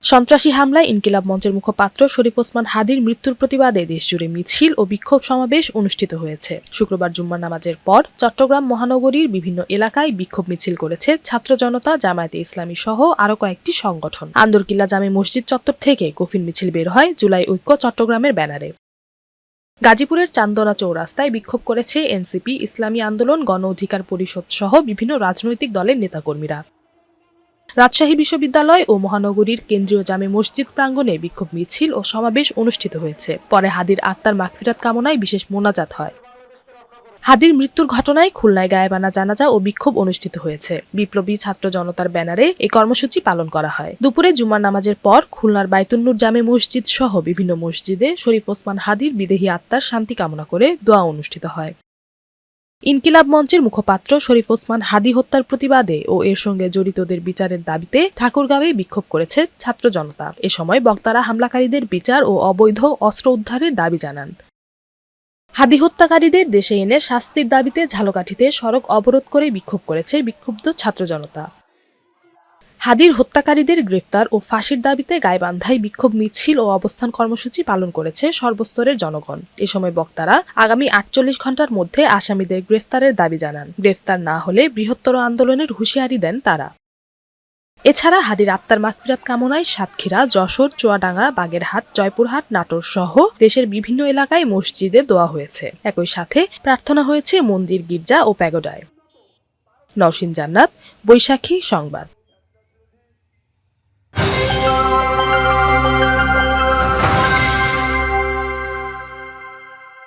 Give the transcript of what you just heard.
সন্ত্রাসী হামলায় ইনকিলাব মঞ্চের মুখপাত্র শরীফ ওসমান হাদির মৃত্যুর প্রতিবাদে দেশজুড়ে মিছিল ও বিক্ষোভ সমাবেশ অনুষ্ঠিত হয়েছে। শুক্রবার জুম্মার নামাজের পর চট্টগ্রাম মহানগরীর বিভিন্ন এলাকায় বিক্ষোভ মিছিল করেছে ছাত্র জনতা, জামায়াতে ইসলামী সহ আরো কয়েকটি সংগঠন। আন্দরকিল্লা জামে মসজিদ চত্বর থেকে কফিন মিছিল বের হয় জুলাই ঐক্য চট্টগ্রামের ব্যানারে। গাজীপুরের চান্দনা চৌরাস্তায় বিক্ষোভ করেছে এনসিপি, ইসলামী আন্দোলন, গণ অধিকার পরিষদ সহ বিভিন্ন রাজনৈতিক দলের নেতাকর্মীরা। রাজশাহী বিশ্ববিদ্যালয় ও মহানগরীর কেন্দ্রীয় জামে মসজিদ প্রাঙ্গণে বিক্ষোভ মিছিল ও সমাবেশ অনুষ্ঠিত হয়েছে। পরে হাদির আত্মার মাগফিরাত কামনায় বিশেষ মোনাজাত হয়। হাদির মৃত্যুর ঘটনায় খুলনায় গায়েবানা জানাজা ও বিক্ষোভ অনুষ্ঠিত হয়েছে। বিপ্লবী ছাত্র জনতার ব্যানারে এই কর্মসূচি পালন করা হয়। দুপুরে জুমার নামাজের পর খুলনার বাইতুন্নুর জামে মসজিদ সহ বিভিন্ন মসজিদে শরীফ ওসমান হাদির বিদেহী আত্মার শান্তি কামনা করে দোয়া অনুষ্ঠিত হয়। ইনকিলাব মঞ্চের মুখপাত্র শরীফ ওসমান হাদি হত্যার প্রতিবাদে ও এর সঙ্গে জড়িতদের বিচারের দাবিতে ঠাকুরগাঁওয়ে বিক্ষোভ করেছে ছাত্র জনতা। এ সময় বক্তারা হামলাকারীদের বিচার ও অবৈধ অস্ত্র উদ্ধারের দাবি জানান। হাদি হত্যাকারীদের দেশে এনে শাস্তির দাবিতে ঝালকাঠিতে সড়ক অবরোধ করে বিক্ষোভ করেছে বিক্ষুব্ধ ছাত্র জনতা। হাদির হত্যাকারীদের গ্রেফতার ও ফাঁসির দাবিতে গাইবান্ধায় বিক্ষোভ মিছিল ও অবস্থান কর্মসূচি পালন করেছে সর্বস্তরের জনগণ। এ সময় বক্তারা আগামী ৪৮ ঘণ্টার মধ্যে আসামিদের গ্রেফতারের দাবি জানান। গ্রেফতার না হলে বৃহত্তর আন্দোলনের হুঁশিয়ারি দেন তারা। এছাড়া হাদির আত্মার মাগফিরাত কামনায় সাতক্ষীরা, যশোর, চুয়াডাঙ্গা, বাগেরহাট, জয়পুরহাট, নাটোর সহ দেশের বিভিন্ন এলাকায় মসজিদে দোয়া হয়েছে। একই সাথে প্রার্থনা হয়েছে মন্দির, গির্জা ও প্যাগোডায়। নওশীন জান্নাত, বৈশাখী সংবাদ।